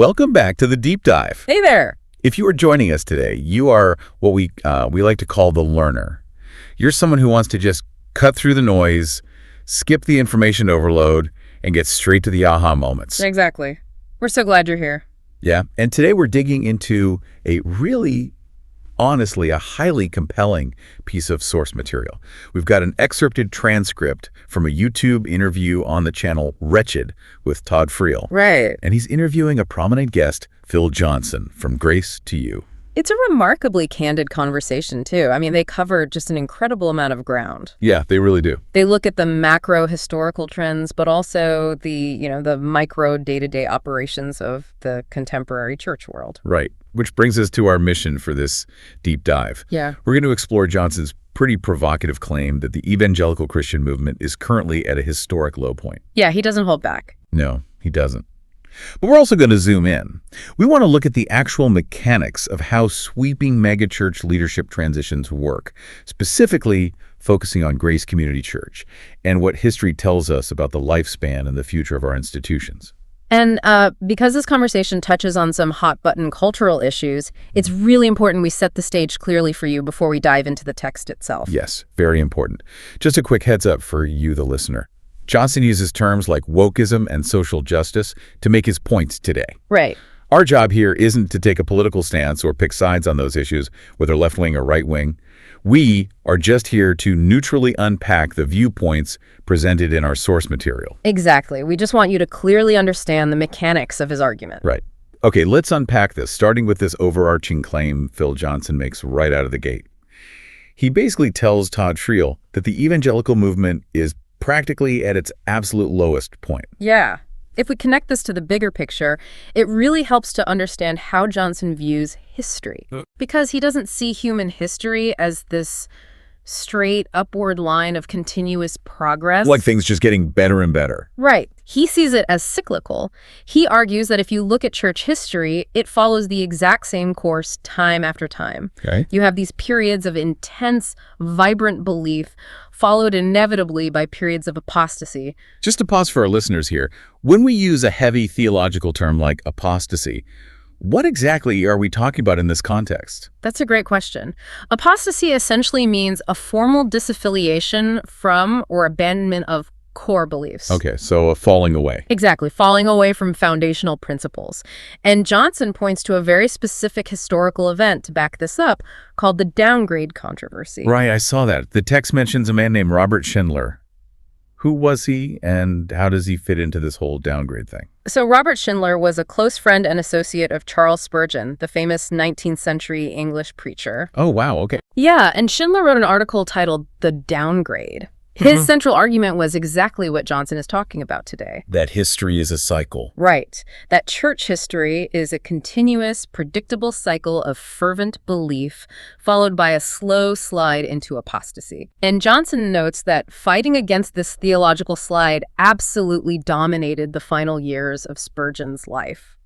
Welcome back to the Deep Dive. Hey there. If you are joining us today, you are what we like to call the learner. You're someone who wants to just cut through the noise, skip the information overload, and get straight to the aha moments. Exactly. We're so glad you're here. Yeah, and today we're digging into a really, honestly, a highly compelling piece of source material. We've got an excerpted transcript from a YouTube interview on the channel Wretched with Todd Friel. Right. And he's interviewing a prominent guest, Phil Johnson, from Grace to You. It's a remarkably candid conversation, too. I mean, they cover just an incredible amount of ground. Yeah, they really do. They look at the macro historical trends, but also the micro day-to-day operations of the contemporary church world. Right. Which brings us to our mission for this deep dive. Yeah. We're going to explore Johnson's pretty provocative claim that the evangelical Christian movement is currently at a historic low point. Yeah, he doesn't hold back. No, he doesn't. But we're also going to zoom in. We want to look at the actual mechanics of how sweeping megachurch leadership transitions work, specifically focusing on Grace Community Church and what history tells us about the lifespan and the future of our institutions. And because this conversation touches on some hot-button cultural issues, it's really important we set the stage clearly for you before we dive into the text itself. Yes, very important. Just a quick heads up for you, the listener. Johnson uses terms like wokeism and social justice to make his points today. Right. Our job here isn't to take a political stance or pick sides on those issues, whether left-wing or right-wing. We are just here to neutrally unpack the viewpoints presented in our source material. Exactly. We just want you to clearly understand the mechanics of his argument. Right. Okay, let's unpack this, starting with this overarching claim Phil Johnson makes right out of the gate. He basically tells Todd Friel that the evangelical movement is practically at its absolute lowest point. Yeah. If we connect this to the bigger picture, it really helps to understand how Johnson views history. Because he doesn't see human history as this straight upward line of continuous progress. Like things just getting better and better. Right. He sees it as cyclical. He argues that if you look at church history, it follows the exact same course time after time. Okay. You have these periods of intense, vibrant belief, followed inevitably by periods of apostasy. Just to pause for our listeners here, when we use a heavy theological term like apostasy, what exactly are we talking about in this context? That's a great question. Apostasy essentially means a formal disaffiliation from or abandonment of core beliefs. Okay, so a falling away. Exactly, falling away from foundational principles. And Johnson points to a very specific historical event to back this up called the downgrade controversy. Right, I saw that. The text mentions a man named Robert Schindler. Who was he, and how does he fit into this whole downgrade thing? So Robert Schindler was a close friend and associate of Charles Spurgeon, the famous 19th century English preacher. Oh, wow, okay. Yeah, and Schindler wrote an article titled The Downgrade. His central argument was exactly what Johnson is talking about today. That history is a cycle. Right. That church history is a continuous, predictable cycle of fervent belief, followed by a slow slide into apostasy. And Johnson notes that fighting against this theological slide absolutely dominated the final years of Spurgeon's life.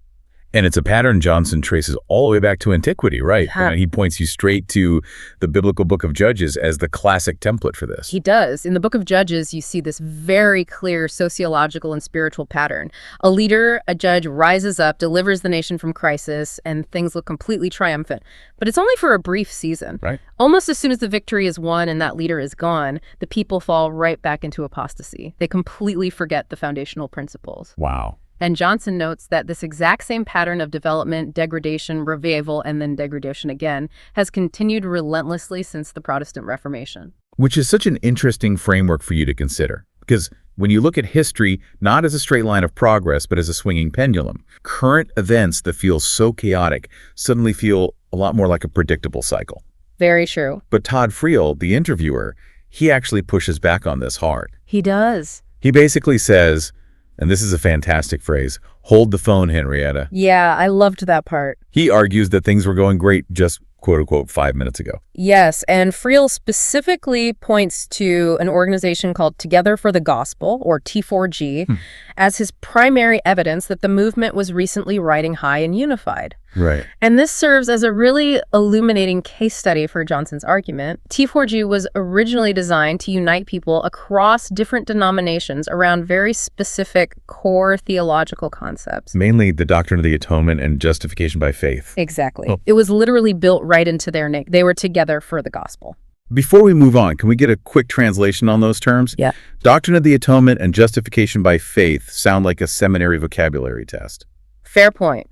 And it's a pattern Johnson traces all the way back to antiquity, right? Yeah. And he points you straight to the biblical book of Judges as the classic template for this. He does. In the book of Judges, you see this very clear sociological and spiritual pattern. A leader, a judge, rises up, delivers the nation from crisis, and things look completely triumphant. But it's only for a brief season. Right. Almost as soon as the victory is won and that leader is gone, the people fall right back into apostasy. They completely forget the foundational principles. Wow. And Johnson notes that this exact same pattern of development, degradation, revival, and then degradation again has continued relentlessly since the Protestant Reformation. Which is such an interesting framework for you to consider. Because when you look at history, not as a straight line of progress, but as a swinging pendulum, current events that feel so chaotic suddenly feel a lot more like a predictable cycle. Very true. But Todd Friel, the interviewer, he actually pushes back on this hard. He does. He basically says, and this is a fantastic phrase, hold the phone, Henrietta. Yeah, I loved that part. He argues that things were going great just, quote-unquote 5 minutes ago. Yes, and Friel specifically points to an organization called Together for the Gospel, or T4G, as his primary evidence that the movement was recently riding high and unified. Right. And this serves as a really illuminating case study for Johnson's argument. T4G was originally designed to unite people across different denominations around very specific core theological concepts. Mainly the doctrine of the atonement and justification by faith. Exactly. It was literally built right into their name. They were together for the gospel. Before we move on, can we get a quick translation on those terms? Yeah. Doctrine of the atonement and justification by faith sound like a seminary vocabulary test. Fair point.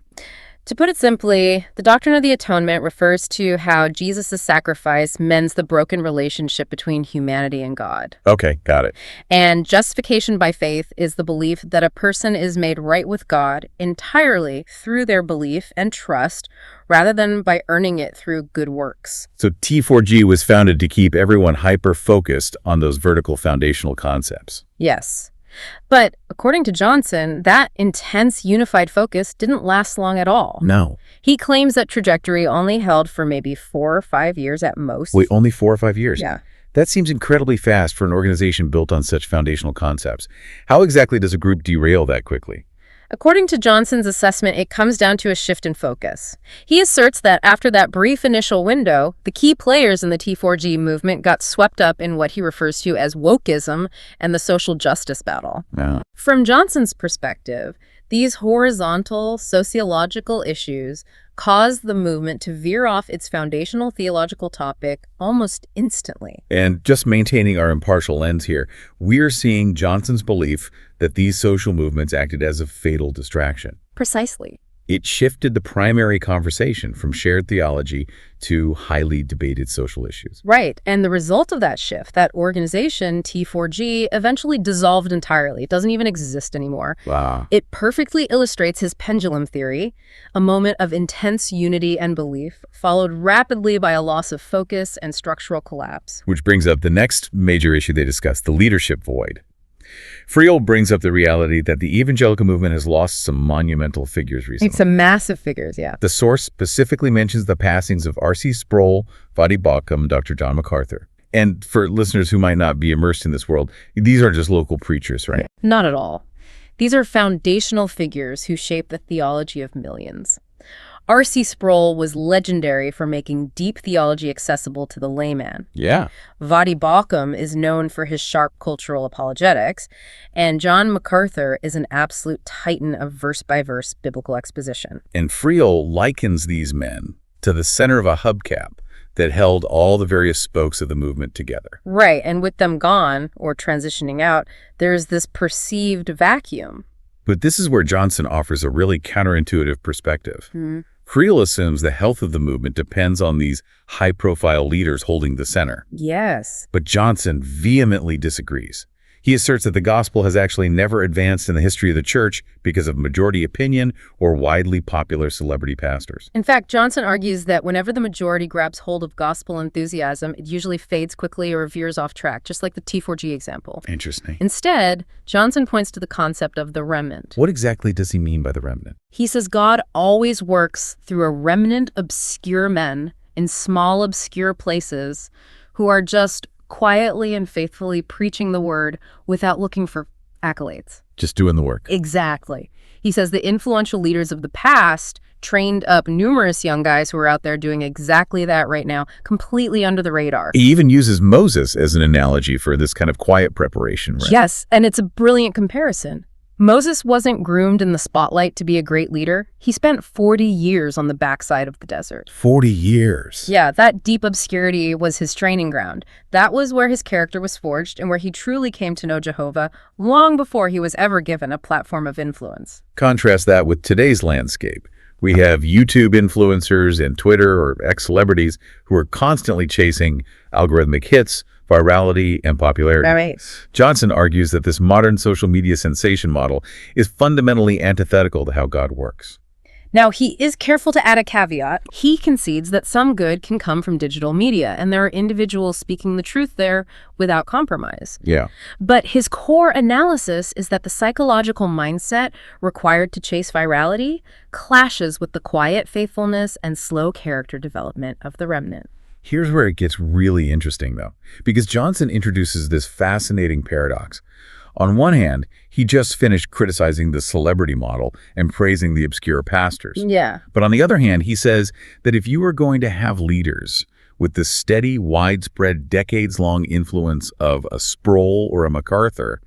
To put it simply, the doctrine of the atonement refers to how Jesus' sacrifice mends the broken relationship between humanity and God. Okay, got it. And justification by faith is the belief that a person is made right with God entirely through their belief and trust, rather than by earning it through good works. So T4G was founded to keep everyone hyper-focused on those vertical foundational concepts. Yes. But according to Johnson, that intense unified focus didn't last long at all. No. He claims that trajectory only held for maybe 4 or 5 years at most. Wait, only 4 or 5 years? Yeah. That seems incredibly fast for an organization built on such foundational concepts. How exactly does a group derail that quickly? According to Johnson's assessment, it comes down to a shift in focus. He asserts that after that brief initial window, the key players in the T4G movement got swept up in what he refers to as wokeism and the social justice battle. Yeah. From Johnson's perspective, these horizontal sociological issues caused the movement to veer off its foundational theological topic almost instantly. And just maintaining our impartial lens here, we're seeing Johnson's belief that these social movements acted as a fatal distraction. Precisely. It shifted the primary conversation from shared theology to highly debated social issues. Right, and the result of that shift, that organization, T4G, eventually dissolved entirely. It doesn't even exist anymore. Wow. It perfectly illustrates his pendulum theory, a moment of intense unity and belief, followed rapidly by a loss of focus and structural collapse. Which brings up the next major issue they discussed, the leadership void. Friel brings up the reality that the evangelical movement has lost some monumental figures recently. Some massive figures, yeah. The source specifically mentions the passings of R.C. Sproul, Vadi Baucham, Dr. John MacArthur. And for listeners who might not be immersed in this world, these are just local preachers, right? Not at all. These are foundational figures who shape the theology of millions. R.C. Sproul was legendary for making deep theology accessible to the layman. Yeah. Vadi Baucham is known for his sharp cultural apologetics, and John MacArthur is an absolute titan of verse-by-verse biblical exposition. And Friel likens these men to the center of a hubcap that held all the various spokes of the movement together. Right, and with them gone, or transitioning out, there's this perceived vacuum. But this is where Johnson offers a really counterintuitive perspective. Friel assumes the health of the movement depends on these high-profile leaders holding the center. Yes. But Johnson vehemently disagrees. He asserts that the gospel has actually never advanced in the history of the church because of majority opinion or widely popular celebrity pastors. In fact, Johnson argues that whenever the majority grabs hold of gospel enthusiasm, it usually fades quickly or veers off track, just like the T4G example. Interesting. Instead, Johnson points to the concept of the remnant. What exactly does he mean by the remnant? He says God always works through a remnant obscure men in small obscure places who are just quietly and faithfully preaching the word without looking for accolades. Just doing the work. Exactly. He says the influential leaders of the past trained up numerous young guys who are out there doing exactly that right now, completely under the radar. He even uses Moses as an analogy for this kind of quiet preparation, right? Yes, and it's a brilliant comparison. Moses wasn't groomed in the spotlight to be a great leader. He spent 40 years on the backside of the desert. 40 years. Yeah, that deep obscurity was his training ground. That was where his character was forged and where he truly came to know Jehovah long before he was ever given a platform of influence. Contrast that with today's landscape. We have YouTube influencers and Twitter or ex-celebrities who are constantly chasing algorithmic hits, virality, and popularity. Right. Johnson argues that this modern social media sensation model is fundamentally antithetical to how God works. Now, he is careful to add a caveat. He concedes that some good can come from digital media, and there are individuals speaking the truth there without compromise. Yeah. But his core analysis is that the psychological mindset required to chase virality clashes with the quiet faithfulness and slow character development of the remnant. Here's where it gets really interesting, though, because Johnson introduces this fascinating paradox. On one hand, he just finished criticizing the celebrity model and praising the obscure pastors. Yeah. But on the other hand, he says that if you are going to have leaders with the steady, widespread, decades-long influence of a Sproul or a MacArthur,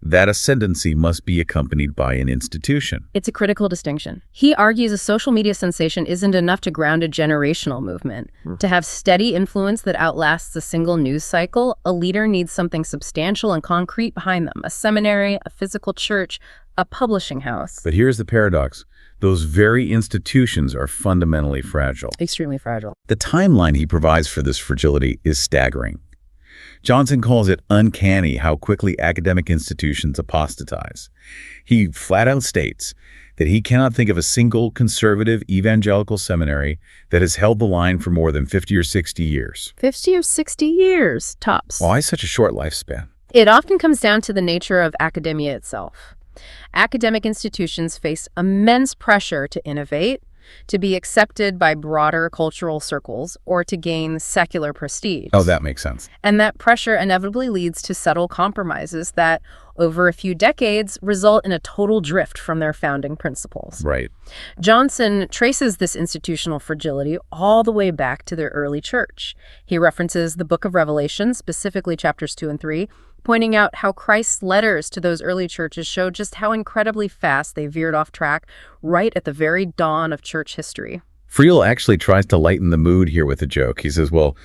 that ascendancy must be accompanied by an institution. It's a critical distinction. He argues a social media sensation isn't enough to ground a generational movement. To have steady influence that outlasts a single news cycle, a leader needs something substantial and concrete behind them: a seminary, a physical church, a publishing house. But here's the paradox. Those very institutions are fundamentally fragile. Extremely fragile. The timeline he provides for this fragility is staggering. Johnson calls it uncanny how quickly academic institutions apostatize. He flat out states that he cannot think of a single conservative evangelical seminary that has held the line for more than 50 or 60 years. 50 or 60 years, tops. Why such a short lifespan? It often comes down to the nature of academia itself. Academic institutions face immense pressure to innovate, to be accepted by broader cultural circles, or to gain secular prestige. Oh, that makes sense. And that pressure inevitably leads to subtle compromises that, over a few decades, result in a total drift from their founding principles. Right. Johnson traces this institutional fragility all the way back to the early church. He references the book of Revelation, specifically chapters 2 and 3, pointing out how Christ's letters to those early churches show just how incredibly fast they veered off track right at the very dawn of church history. Friel actually tries to lighten the mood here with a joke. He says, well,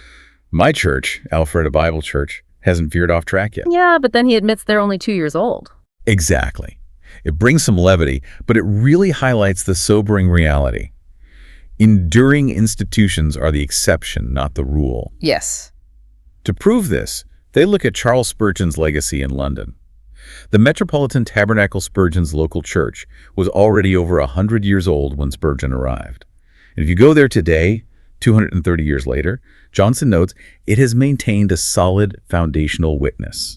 my church, Alpharetta Bible Church, hasn't veered off track yet. Yeah, but then he admits they're only 2 years old. Exactly. It brings some levity, but it really highlights the sobering reality. Enduring institutions are the exception, not the rule. Yes. To prove this, they look at Charles Spurgeon's legacy in London. The Metropolitan Tabernacle Spurgeon's local church was already over 100 years old when Spurgeon arrived. And if you go there today, 230 years later, Johnson notes it has maintained a solid foundational witness.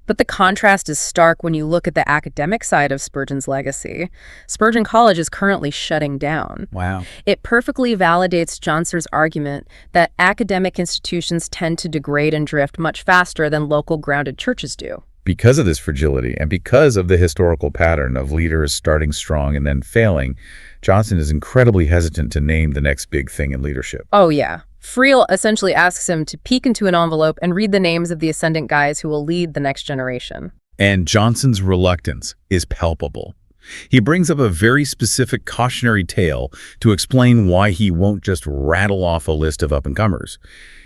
But the contrast is stark when you look at the academic side of Spurgeon's legacy. Spurgeon College is currently shutting down. Wow. It perfectly validates Johnson's argument that academic institutions tend to degrade and drift much faster than local grounded churches do. Because of this fragility and because of the historical pattern of leaders starting strong and then failing, Johnson is incredibly hesitant to name the next big thing in leadership. Oh, yeah. Friel essentially asks him to peek into an envelope and read the names of the ascendant guys who will lead the next generation. And Johnson's reluctance is palpable. He brings up a very specific cautionary tale to explain why he won't just rattle off a list of up-and-comers.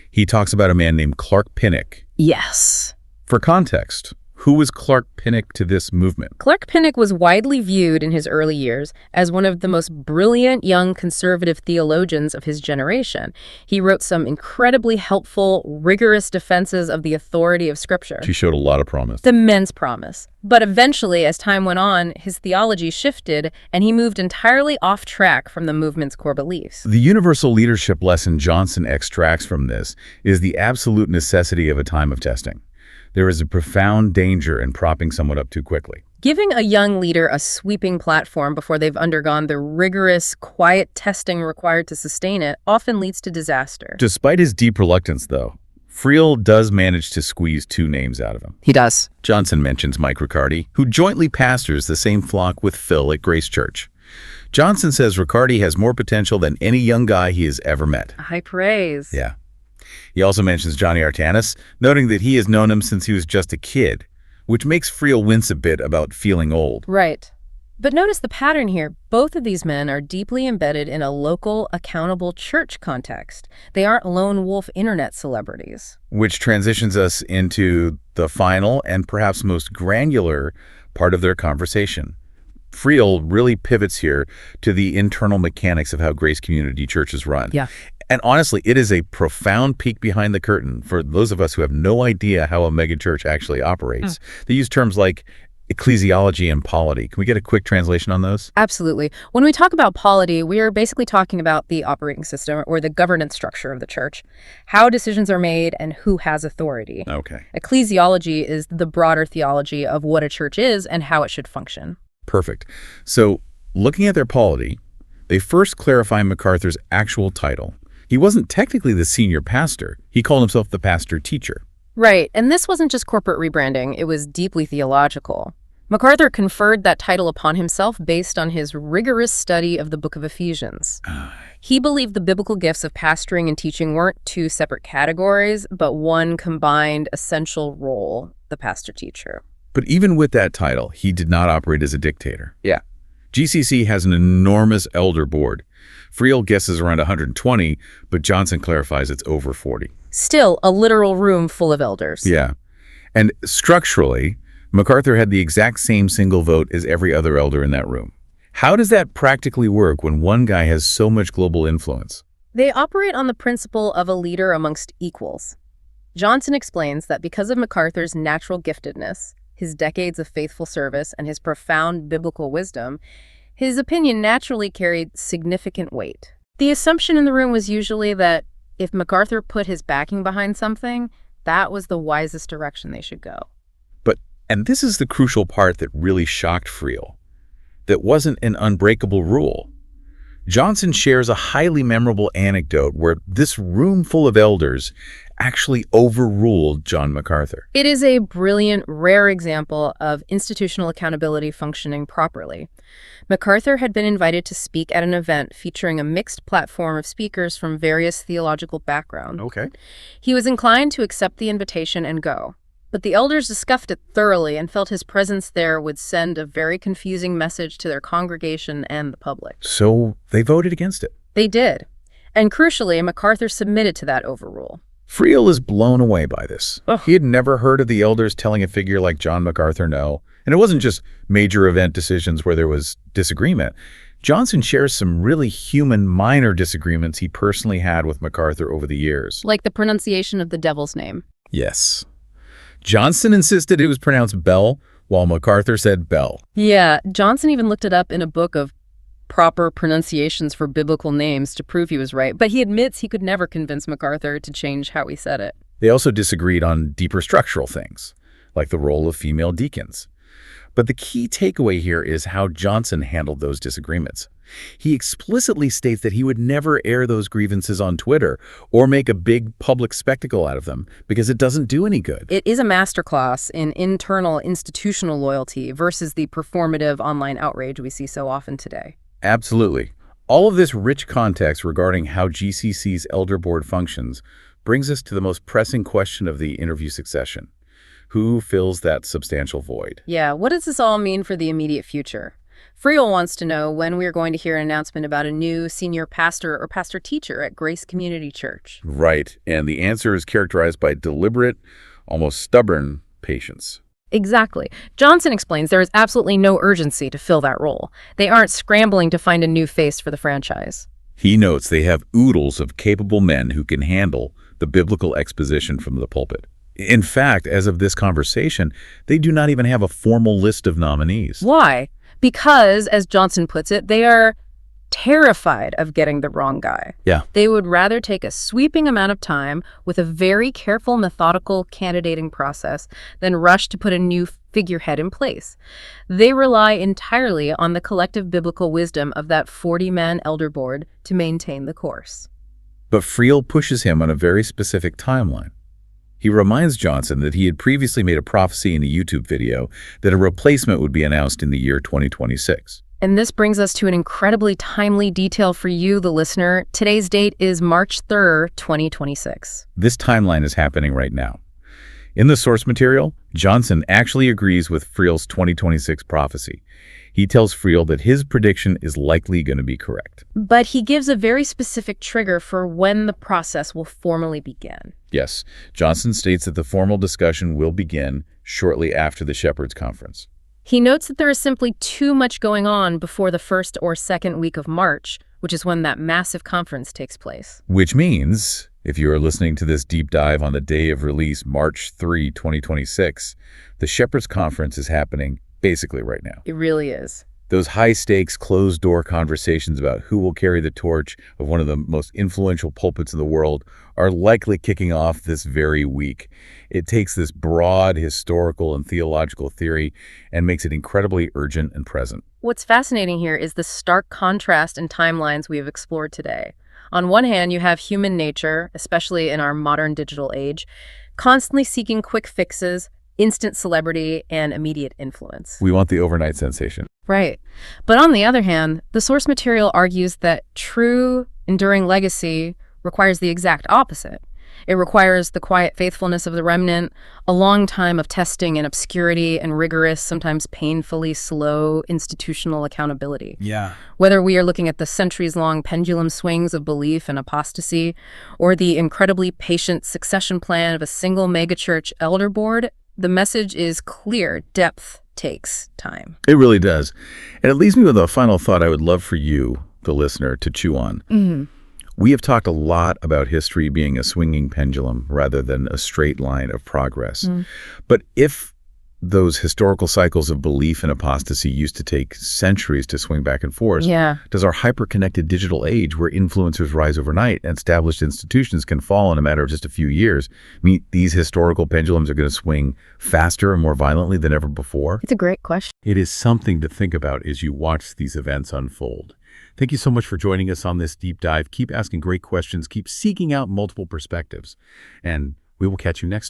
He talks about a man named Clark Pinnock. Yes. For context, who was Clark Pinnock to this movement? Clark Pinnock was widely viewed in his early years as one of the most brilliant young conservative theologians of his generation. He wrote some incredibly helpful, rigorous defenses of the authority of Scripture. He showed a lot of promise. Immense promise. But eventually, as time went on, his theology shifted, and he moved entirely off track from the movement's core beliefs. The universal leadership lesson Johnson extracts from this is the absolute necessity of a time of testing. There is a profound danger in propping someone up too quickly. Giving a young leader a sweeping platform before they've undergone the rigorous, quiet testing required to sustain it often leads to disaster. Despite his deep reluctance, though, Friel does manage to squeeze two names out of him. He does. Johnson mentions Mike Riccardi, who jointly pastors the same flock with Phil at Grace Church. Johnson says Riccardi has more potential than any young guy he has ever met. High praise. Yeah. He also mentions Johnny Artanis, noting that he has known him since he was just a kid, which makes Friel wince a bit about feeling old. Right. But notice the pattern here. Both of these men are deeply embedded in a local, accountable church context. They aren't lone wolf internet celebrities. Which transitions us into the final and perhaps most granular part of their conversation. Friel really pivots here to the internal mechanics of how Grace Community Churches run. Yeah. And honestly, it is a profound peek behind the curtain for those of us who have no idea how a megachurch actually operates. They use terms like ecclesiology and polity. Can we get a quick translation on those? Absolutely. When we talk about polity, we are basically talking about the operating system or the governance structure of the church, how decisions are made and who has authority. Okay. Ecclesiology is the broader theology of what a church is and how it should function. Perfect. So, looking at their polity, they first clarify MacArthur's actual title. He wasn't technically the senior pastor. He called himself the pastor-teacher. Right, and this wasn't just corporate rebranding, it was deeply theological. MacArthur conferred that title upon himself based on his rigorous study of the book of Ephesians. He believed the biblical gifts of pastoring and teaching weren't two separate categories, but one combined essential role, the pastor-teacher. But even with that title, he did not operate as a dictator. GCC has an enormous elder board. Friel guesses around 120, but Johnson clarifies it's over 40. Still, a literal room full of elders. Yeah. And structurally, MacArthur had the exact same single vote as every other elder in that room. How does that practically work when one guy has so much global influence? They operate on the principle of a leader amongst equals. Johnson explains that because of MacArthur's natural giftedness, his decades of faithful service, and his profound biblical wisdom, his opinion naturally carried significant weight. The assumption in the room was usually that if MacArthur put his backing behind something, that was the wisest direction they should go. And this is the crucial part that really shocked Friel. That wasn't an unbreakable rule. Johnson shares a highly memorable anecdote where this room full of elders actually overruled John MacArthur. It is a brilliant, rare example of institutional accountability functioning properly. MacArthur had been invited to speak at an event featuring a mixed platform of speakers from various theological backgrounds. Okay. He was inclined to accept the invitation and go. But the elders discussed it thoroughly and felt his presence there would send a very confusing message to their congregation and the public. So they voted against it. They did. And crucially, MacArthur submitted to that overrule. Friel is blown away by this. Ugh. He had never heard of the elders telling a figure like John MacArthur no. And it wasn't just major event decisions where there was disagreement. Johnson shares some really human minor disagreements he personally had with MacArthur over the years. Like the pronunciation of the devil's name. Yes. Johnson insisted it was pronounced Bell, while MacArthur said Bell. Yeah, Johnson even looked it up in a book of proper pronunciations for biblical names to prove he was right, but he admits he could never convince MacArthur to change how he said it. They also disagreed on deeper structural things, like the role of female deacons. But the key takeaway here is how Johnson handled those disagreements. He explicitly states that he would never air those grievances on Twitter or make a big public spectacle out of them because it doesn't do any good. It is a masterclass in internal institutional loyalty versus the performative online outrage we see so often today. Absolutely. All of this rich context regarding how GCC's elder board functions brings us to the most pressing question of the interview succession. Who fills that substantial void? Yeah, what does this all mean for the immediate future? Friel wants to know when we're going to hear an announcement about a new senior pastor or pastor-teacher at Grace Community Church. Right, and the answer is characterized by deliberate, almost stubborn patience. Exactly. Johnson explains there is absolutely no urgency to fill that role. They aren't scrambling to find a new face for the franchise. He notes they have oodles of capable men who can handle the biblical exposition from the pulpit. In fact, as of this conversation, they do not even have a formal list of nominees. Why? Because, as Johnson puts it, they are terrified of getting the wrong guy. Yeah. They would rather take a sweeping amount of time with a very careful, methodical candidating process than rush to put a new figurehead in place. They rely entirely on the collective biblical wisdom of that 40-man elder board to maintain the course. But Friel pushes him on a very specific timeline. He reminds Johnson that he had previously made a prophecy in a YouTube video that a replacement would be announced in the year 2026. And this brings us to an incredibly timely detail for you, the listener. Today's date is March 3rd, 2026. This timeline is happening right now. In the source material, Johnson actually agrees with Friel's 2026 prophecy. He tells Friel that his prediction is likely going to be correct. But he gives a very specific trigger for when the process will formally begin. Yes, Johnson states that the formal discussion will begin shortly after the Shepherds Conference. He notes that there is simply too much going on before the first or second week of March, which is when that massive conference takes place. Which means, if you are listening to this deep dive on the day of release, March 3, 2026, the Shepherds Conference is happening basically right now. It really is. Those high-stakes, closed-door conversations about who will carry the torch of one of the most influential pulpits in the world are likely kicking off this very week. It takes this broad historical and theological theory and makes it incredibly urgent and present. What's fascinating here is the stark contrast in timelines we have explored today. On one hand, you have human nature, especially in our modern digital age, constantly seeking quick fixes, instant celebrity, and immediate influence. We want the overnight sensation. Right. But on the other hand, the source material argues that true, enduring legacy requires the exact opposite. It requires the quiet faithfulness of the remnant, a long time of testing and obscurity, and rigorous, sometimes painfully slow institutional accountability. Yeah. Whether we are looking at the centuries-long pendulum swings of belief and apostasy, or the incredibly patient succession plan of a single megachurch elder board, the message is clear. Depth takes time. It really does. And it leaves me with a final thought I would love for you, the listener, to chew on. Mm-hmm. We have talked a lot about history being a swinging pendulum rather than a straight line of progress. But if those historical cycles of belief and apostasy used to take centuries to swing back and forth, does our hyper-connected digital age where influencers rise overnight and established institutions can fall in a matter of just a few years, mean these historical pendulums are going to swing faster and more violently than ever before? It's a great question. It is something to think about as you watch these events unfold. Thank you so much for joining us on this deep dive. Keep asking great questions. Keep seeking out multiple perspectives. And we will catch you next time.